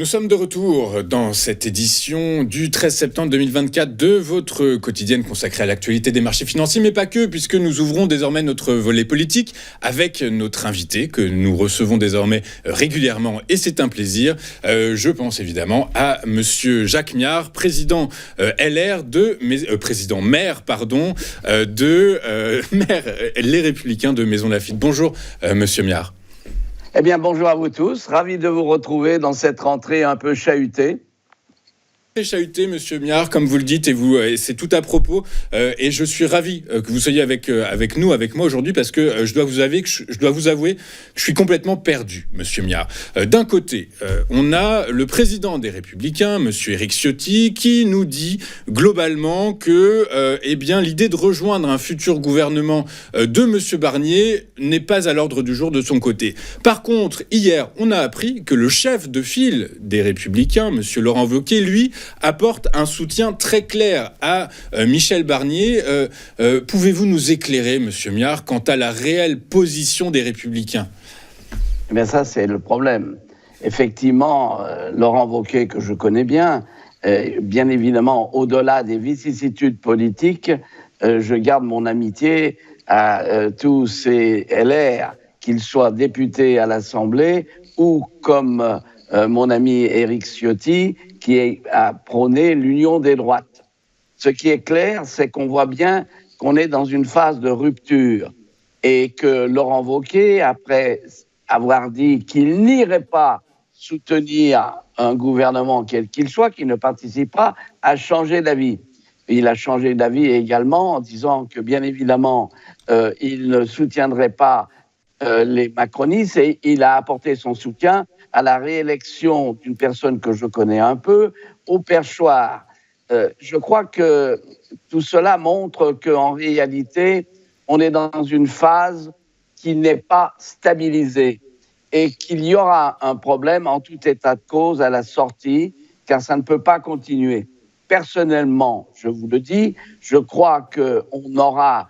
Nous sommes de retour dans cette édition du 13 septembre 2024 de votre quotidienne consacrée à l'actualité des marchés financiers, mais pas que, puisque nous ouvrons désormais notre volet politique avec notre invité que nous recevons désormais régulièrement, et c'est un plaisir. Je pense évidemment à Monsieur Jacques Miard, président LR maire Les Républicains de Maisons Laffitte. Bonjour Monsieur Miard. Eh bien, bonjour à vous tous. Ravi de vous retrouver dans cette rentrée un peu chahutée. Chahuté, Monsieur Miard, comme vous le dites, et c'est tout à propos. Et je suis ravi que vous soyez avec moi aujourd'hui, parce que je dois vous avouer que je suis complètement perdu, Monsieur Miard. D'un côté, on a le président des Républicains, Monsieur Éric Ciotti, qui nous dit globalement que, l'idée de rejoindre un futur gouvernement de Monsieur Barnier n'est pas à l'ordre du jour de son côté. Par contre, hier, on a appris que le chef de file des Républicains, Monsieur Laurent Wauquiez, lui, apporte un soutien très clair à Michel Barnier. Pouvez-vous nous éclairer, Monsieur Miard, quant à la réelle position des Républicains ? Eh bien, ça, c'est le problème. Effectivement, Laurent Wauquiez, que je connais bien, bien évidemment, au-delà des vicissitudes politiques, je garde mon amitié à tous ces LR, qu'ils soient députés à l'Assemblée ou comme mon ami Éric Ciotti, qui a prôné l'union des droites. Ce qui est clair, c'est qu'on voit bien qu'on est dans une phase de rupture et que Laurent Wauquiez, après avoir dit qu'il n'irait pas soutenir un gouvernement quel qu'il soit, qui ne participe pas, a changé d'avis. Il a changé d'avis également en disant que, bien évidemment, il ne soutiendrait pas les macronistes, et il a apporté son soutien à la réélection d'une personne que je connais un peu, au perchoir. Je crois que tout cela montre qu'en réalité, on est dans une phase qui n'est pas stabilisée et qu'il y aura un problème en tout état de cause à la sortie, car ça ne peut pas continuer. Personnellement, je vous le dis, je crois qu'on aura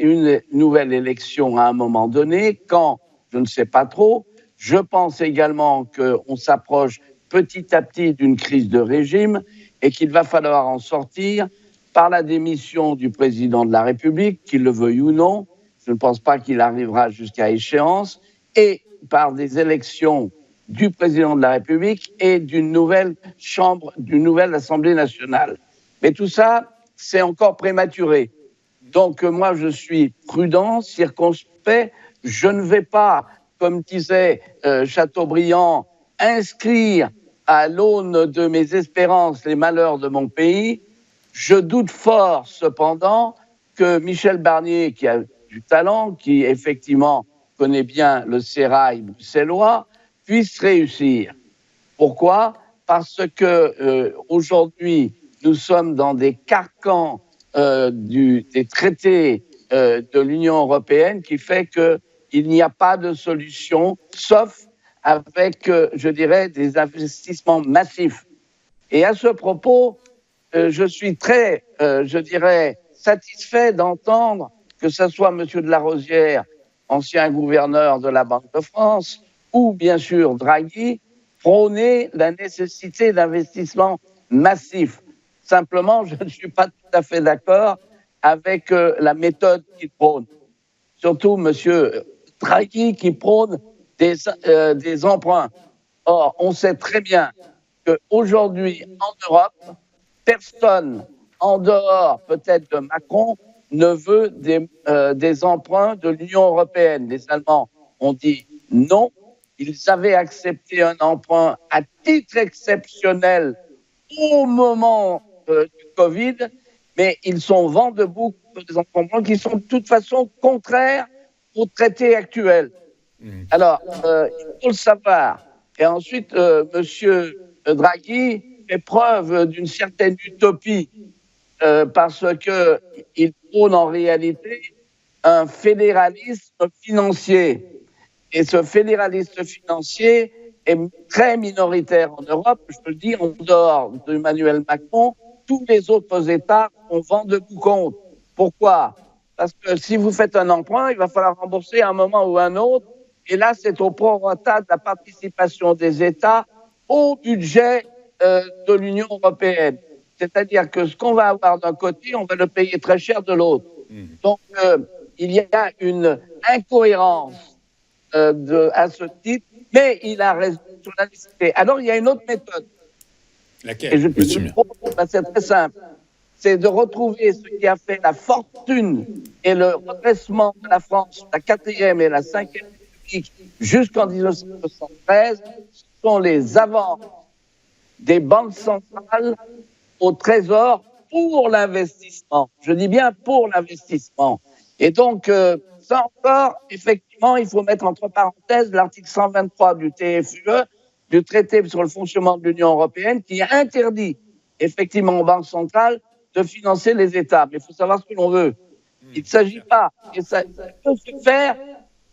une nouvelle élection à un moment donné, quand, je ne sais pas trop. Je pense également qu'on s'approche petit à petit d'une crise de régime et qu'il va falloir en sortir par la démission du président de la République, qu'il le veuille ou non. Je ne pense pas qu'il arrivera jusqu'à échéance, et par des élections du président de la République et d'une nouvelle chambre, d'une nouvelle Assemblée nationale. Mais tout ça, c'est encore prématuré. Donc moi, je suis prudent, circonspect. Je ne vais pas, comme disait Chateaubriand, inscrire à l'aune de mes espérances les malheurs de mon pays. Je doute fort, cependant, que Michel Barnier, qui a du talent, qui effectivement connaît bien le sérail bruxellois, puisse réussir. Pourquoi ? Parce que aujourd'hui, nous sommes dans des carcans des traités de l'Union européenne, qui fait qu'il n'y a pas de solution, sauf avec, je dirais, des investissements massifs. Et à ce propos, je suis très, satisfait d'entendre que ce soit M. de la Rosière, ancien gouverneur de la Banque de France, ou bien sûr Draghi, prôner la nécessité d'investissements massifs. Simplement, je ne suis pas tout à fait d'accord avec la méthode qu'il prône. Surtout M. Draghi, qui prône des emprunts. Or, on sait très bien qu'aujourd'hui, en Europe, personne, en dehors peut-être de Macron, ne veut des emprunts de l'Union européenne. Les Allemands ont dit non. Ils avaient accepté un emprunt à titre exceptionnel au moment du Covid, mais ils sont vent debout pour des emprunts qui sont de toute façon contraires au traité actuel. Alors, il faut le savoir. Et ensuite, M. Draghi fait preuve d'une certaine utopie parce qu'il prône en réalité un fédéralisme financier. Et ce fédéralisme financier est très minoritaire en Europe. Je peux le dire, en dehors d'Emmanuel Macron, tous les autres États ont vent debout contre. Pourquoi ? Parce que si vous faites un emprunt, il va falloir rembourser à un moment ou à un autre. Et là, c'est au prorata de la participation des États au budget de l'Union européenne. C'est-à-dire que ce qu'on va avoir d'un côté, on va le payer très cher de l'autre. Donc, il y a une incohérence à ce titre, mais il a raison sur la nécessité. Alors, il y a une autre méthode. Laquelle, Et je monsieur Miard? c'est très simple. C'est de retrouver ce qui a fait la fortune et le redressement de la France, la 4e et la 5e République, jusqu'en 1973, ce sont les avances des banques centrales au Trésor pour l'investissement. Je dis bien pour l'investissement. Et donc, ça encore, effectivement, il faut mettre entre parenthèses l'article 123 du TFUE, du traité sur le fonctionnement de l'Union européenne, qui interdit effectivement aux banques centrales de financer les États. Mais il faut savoir ce que l'on veut. Il ne s'agit pas, et ça peut se faire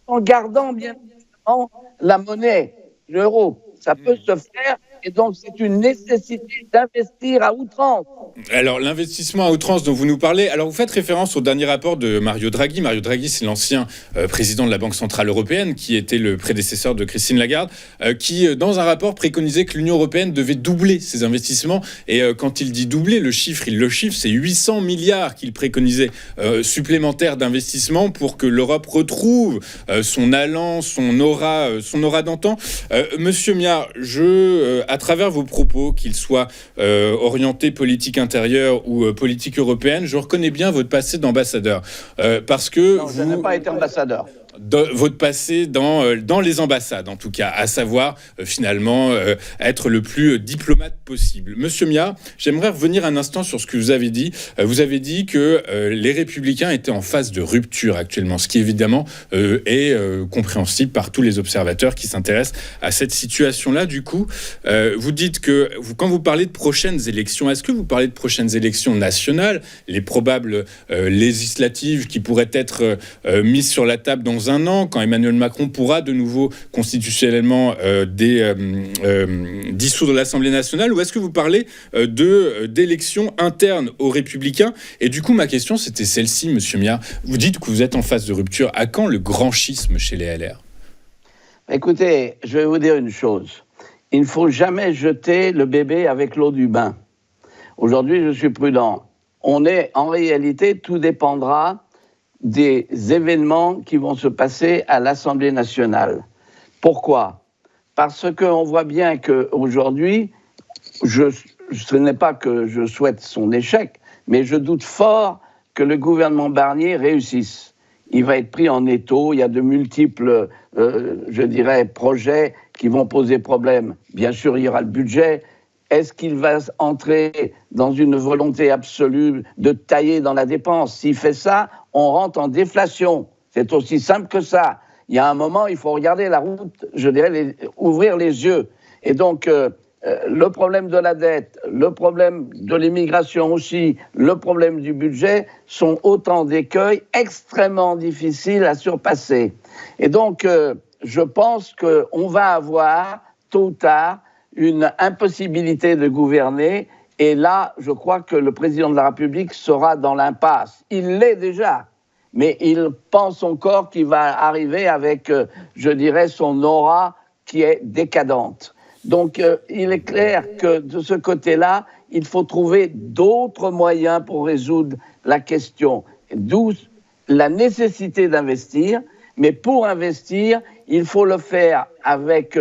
en gardant bien évidemment la monnaie, l'euro. Ça peut se faire, et donc c'est une nécessité d'investir à outrance. Alors, l'investissement à outrance dont vous nous parlez, alors vous faites référence au dernier rapport de Mario Draghi. Mario Draghi, c'est l'ancien président de la Banque Centrale Européenne, qui était le prédécesseur de Christine Lagarde, qui, dans un rapport, préconisait que l'Union européenne devait doubler ses investissements. Et quand il dit doubler, le chiffre, c'est 800 milliards qu'il préconisait supplémentaires d'investissement pour que l'Europe retrouve son allant, son aura d'antan. Monsieur Miard, à travers vos propos, qu'ils soient orientés politique intérieure ou politique européenne, je reconnais bien votre passé d'ambassadeur. Parce que non, je n'ai pas été ambassadeur. Votre passé dans les ambassades, en tout cas, à savoir finalement être le plus diplomate possible. Monsieur Miard, j'aimerais revenir un instant sur ce que vous avez dit. Vous avez dit que les Républicains étaient en phase de rupture actuellement, ce qui évidemment est compréhensible par tous les observateurs qui s'intéressent à cette situation-là. Du coup, vous dites que quand vous parlez de prochaines élections, est-ce que vous parlez de prochaines élections nationales, les probables législatives qui pourraient être mises sur la table dans un an, quand Emmanuel Macron pourra de nouveau constitutionnellement dissoudre l'Assemblée nationale, ou est-ce que vous parlez d'élections internes aux Républicains? Et du coup, ma question, c'était celle-ci, monsieur Miard. Vous dites que vous êtes en phase de rupture. À quand le grand schisme chez les LR? Écoutez, je vais vous dire une chose. Il ne faut jamais jeter le bébé avec l'eau du bain. Aujourd'hui, je suis prudent. En réalité, tout dépendra des événements qui vont se passer à l'Assemblée nationale. Pourquoi? Parce qu'on voit bien qu'aujourd'hui, ce n'est pas que je souhaite son échec, mais je doute fort que le gouvernement Barnier réussisse. Il va être pris en étau, il y a de multiples, projets qui vont poser problème. Bien sûr, il y aura le budget. Est-ce qu'il va entrer dans une volonté absolue de tailler dans la dépense? S'il fait ça, on rentre en déflation. C'est aussi simple que ça. Il y a un moment, il faut regarder la route, ouvrir les yeux. Et donc, le problème de la dette, le problème de l'immigration aussi, le problème du budget sont autant d'écueils extrêmement difficiles à surpasser. Et donc, je pense qu'on va avoir, tôt ou tard, une impossibilité de gouverner. Et là, je crois que le président de la République sera dans l'impasse. Il l'est déjà, mais il pense encore qu'il va arriver avec, son aura qui est décadente. Donc, il est clair que de ce côté-là, il faut trouver d'autres moyens pour résoudre la question. D'où la nécessité d'investir. Mais pour investir, il faut le faire avec,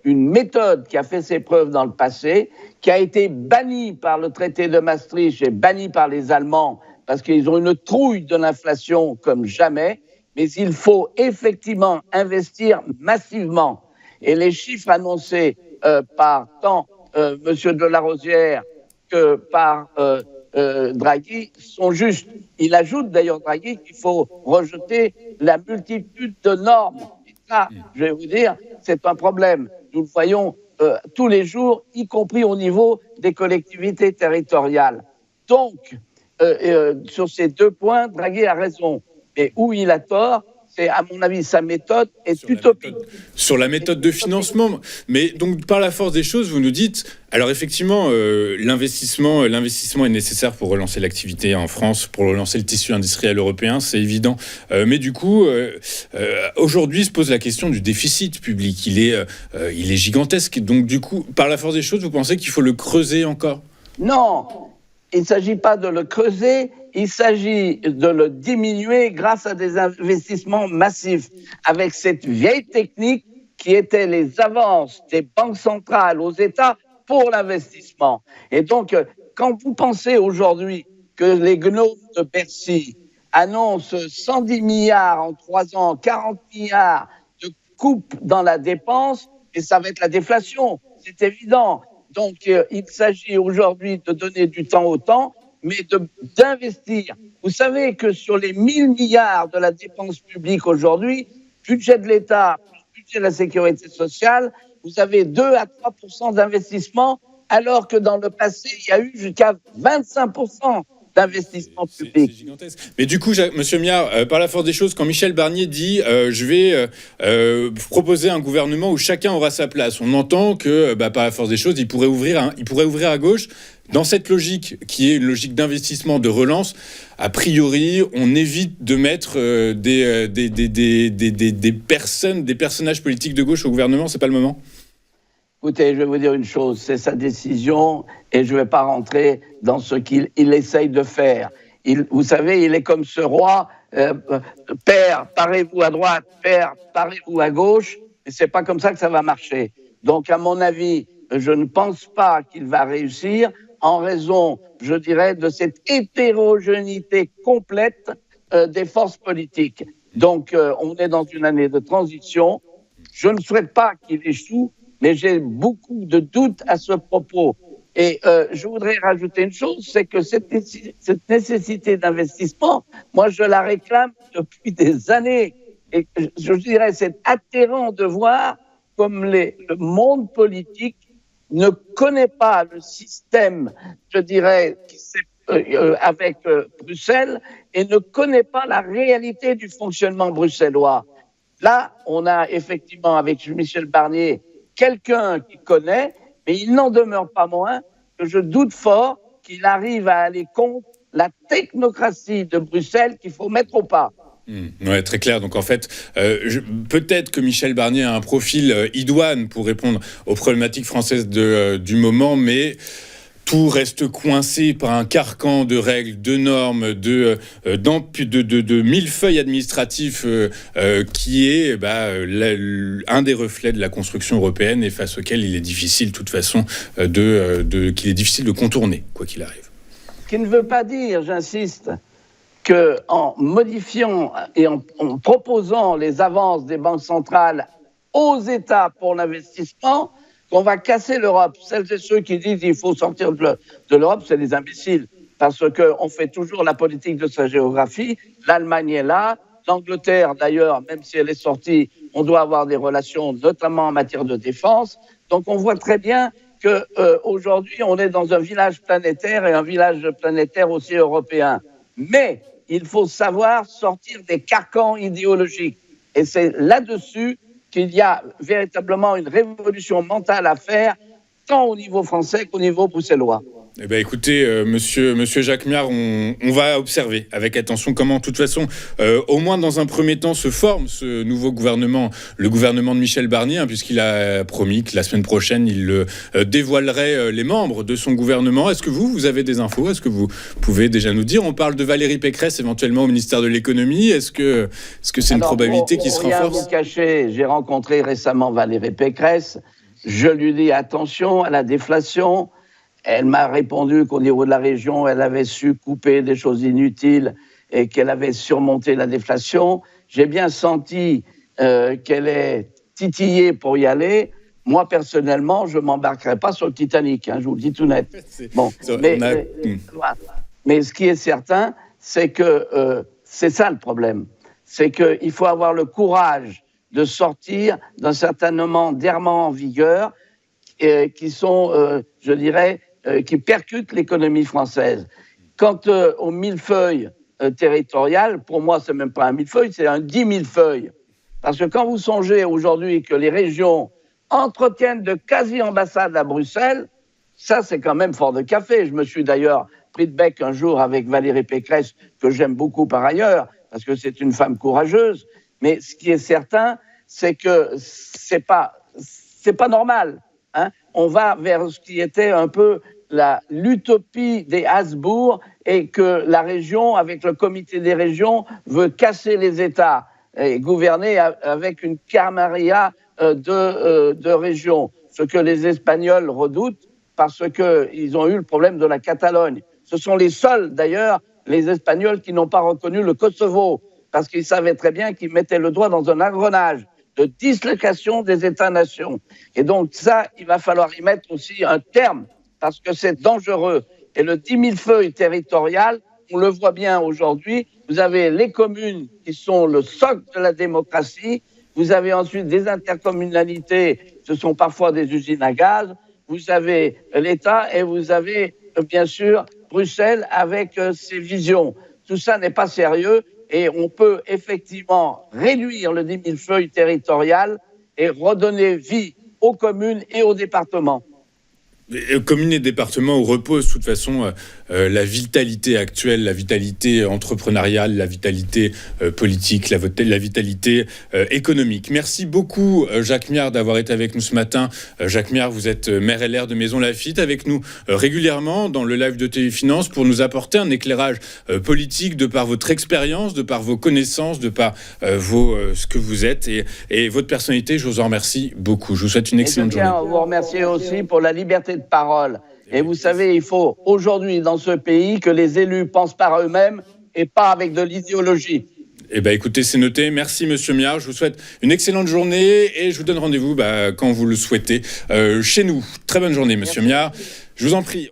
une méthode qui a fait ses preuves dans le passé, qui a été bannie par le traité de Maastricht et bannie par les Allemands parce qu'ils ont une trouille de l'inflation comme jamais. Mais il faut effectivement investir massivement. Et les chiffres annoncés par tant M. Delarosière que par Draghi sont justes. Il ajoute d'ailleurs, Draghi, qu'il faut rejeter la multitude de normes. Et ça, je vais vous dire, c'est un problème. Nous le voyons tous les jours, y compris au niveau des collectivités territoriales. Donc, sur ces deux points, Draghi a raison. Mais où il a tort, c'est, à mon avis, sa méthode est Sur la utopique. sur la méthode de financement. Mais donc, par la force des choses, vous nous dites, alors effectivement, l'investissement est nécessaire pour relancer l'activité en France, pour relancer le tissu industriel européen, c'est évident. Mais du coup, aujourd'hui se pose la question du déficit public. Il est gigantesque. Donc, du coup, par la force des choses, vous pensez qu'il faut le creuser encore ? Non, il ne s'agit pas de le creuser, il s'agit de le diminuer grâce à des investissements massifs, avec cette vieille technique qui était les avances des banques centrales aux États pour l'investissement. Et donc, quand vous pensez aujourd'hui que les gnomes de Bercy annoncent 110 milliards en 3 ans, 40 milliards de coupes dans la dépense, et ça va être la déflation, c'est évident. Donc, il s'agit aujourd'hui de donner du temps au temps, mais d'investir. Vous savez que sur les 1000 milliards de la dépense publique aujourd'hui, budget de l'État, budget de la sécurité sociale, vous avez 2 à 3% d'investissement, alors que dans le passé, il y a eu jusqu'à 25% d'investissement public. C'est gigantesque. Mais du coup, Monsieur Miard, par la force des choses, quand Michel Barnier dit je vais proposer un gouvernement où chacun aura sa place, on entend que par la force des choses, il pourrait ouvrir à gauche. Dans cette logique, qui est une logique d'investissement, de relance, a priori, on évite de mettre des personnages politiques de gauche au gouvernement. C'est pas le moment. Écoutez, je vais vous dire une chose, c'est sa décision et je ne vais pas rentrer dans ce qu'il essaye de faire. Vous savez, il est comme ce roi, père, parez-vous à droite, père, parez-vous à gauche, et c'est pas comme ça que ça va marcher. Donc, à mon avis, je ne pense pas qu'il va réussir en raison, je dirais, de cette hétérogénéité complète des forces politiques. Donc, on est dans une année de transition. Je ne souhaite pas qu'il échoue, mais j'ai beaucoup de doutes à ce propos. Et je voudrais rajouter une chose, c'est que cette nécessité d'investissement, moi je la réclame depuis des années. Et je dirais, c'est atterrant de voir comme le monde politique ne connaît pas le système, je dirais, avec Bruxelles et ne connaît pas la réalité du fonctionnement bruxellois. Là, on a effectivement, avec Michel Barnier, quelqu'un qui connaît, mais il n'en demeure pas moins que je doute fort qu'il arrive à aller contre la technocratie de Bruxelles qu'il faut mettre au pas. Ouais, très clair. Donc en fait, peut-être que Michel Barnier a un profil idoine pour répondre aux problématiques françaises du moment, mais tout reste coincé par un carcan de règles, de normes, de millefeuilles administratifs qui est un des reflets de la construction européenne et face auquel il est difficile, de toute façon, qu'il est difficile de contourner, quoi qu'il arrive. Ce qui ne veut pas dire, j'insiste, qu'en modifiant et en proposant les avances des banques centrales aux États pour l'investissement, qu'on va casser l'Europe. Celles et ceux qui disent qu'il faut sortir de l'Europe, c'est des imbéciles. Parce qu'on fait toujours la politique de sa géographie. L'Allemagne est là. L'Angleterre, d'ailleurs, même si elle est sortie, on doit avoir des relations, notamment en matière de défense. Donc on voit très bien qu'aujourd'hui, on est dans un village planétaire et un village planétaire aussi européen. Mais il faut savoir sortir des carcans idéologiques. Et c'est là-dessus qu'il y a véritablement une révolution mentale à faire, tant au niveau français qu'au niveau bruxellois. Eh bien, écoutez, monsieur Jacques Miard, on va observer avec attention comment, de toute façon, au moins dans un premier temps, se forme ce nouveau gouvernement, le gouvernement de Michel Barnier, puisqu'il a promis que la semaine prochaine, il dévoilerait les membres de son gouvernement. Est-ce que vous avez des infos ? Est-ce que vous pouvez déjà nous dire ? On parle de Valérie Pécresse éventuellement au ministère de l'économie. Est-ce que c'est une probabilité qui se renforce ? Vous cacher, j'ai rencontré récemment Valérie Pécresse. Je lui dis attention à la déflation. Elle m'a répondu qu'au niveau de la région, elle avait su couper des choses inutiles et qu'elle avait surmonté la déflation. J'ai bien senti qu'elle est titillée pour y aller. Moi, personnellement, je ne m'embarquerai pas sur le Titanic, je vous le dis tout net. Bon, mais ce qui est certain, c'est que c'est ça le problème. C'est qu'il faut avoir le courage de sortir d'un certain nombre d'errements en vigueur qui sont, je dirais, qui percutent l'économie française. Quant aux millefeuilles territorial, pour moi, c'est même pas un millefeuille, c'est un 10 millefeuilles. Parce que quand vous songez aujourd'hui que les régions entretiennent de quasi-ambassades à Bruxelles, ça, c'est quand même fort de café. Je me suis d'ailleurs pris de bec un jour avec Valérie Pécresse, que j'aime beaucoup par ailleurs, parce que c'est une femme courageuse. Mais ce qui est certain, c'est que c'est pas normal. Hein. On va vers ce qui était un peu l'utopie des Habsbourg et que la région, avec le comité des régions, veut casser les États et gouverner avec une camarilla de régions. Ce que les Espagnols redoutent parce qu'ils ont eu le problème de la Catalogne. Ce sont les seuls, d'ailleurs, les Espagnols qui n'ont pas reconnu le Kosovo parce qu'ils savaient très bien qu'ils mettaient le doigt dans un engrenage de dislocation des États-nations. Et donc ça, il va falloir y mettre aussi un terme parce que c'est dangereux. Et le 10 millefeuille territorial, on le voit bien aujourd'hui, vous avez les communes qui sont le socle de la démocratie, vous avez ensuite des intercommunalités, ce sont parfois des usines à gaz, vous avez l'État et vous avez bien sûr Bruxelles avec ses visions. Tout ça n'est pas sérieux et on peut effectivement réduire le 10 millefeuille territorial et redonner vie aux communes et aux départements. Communes et départements où repose de toute façon la vitalité actuelle, la vitalité entrepreneuriale, la vitalité politique, la vitalité économique. Merci beaucoup Jacques Miard d'avoir été avec nous ce matin. Jacques Miard, vous êtes maire LR de Maisons Laffitte, avec nous régulièrement dans le live de TV Finance pour nous apporter un éclairage politique de par votre expérience, de par vos connaissances, de par ce que vous êtes et votre personnalité. Je vous en remercie beaucoup. Je vous souhaite une excellente journée. Je tiens à vous remercier aussi pour la liberté de parole. Et vous savez, il faut aujourd'hui dans ce pays que les élus pensent par eux-mêmes et pas avec de l'idéologie. Eh bien, écoutez, c'est noté. Merci, Monsieur Miard. Je vous souhaite une excellente journée et je vous donne rendez-vous quand vous le souhaitez chez nous. Très bonne journée, Monsieur Miard. Je vous en prie.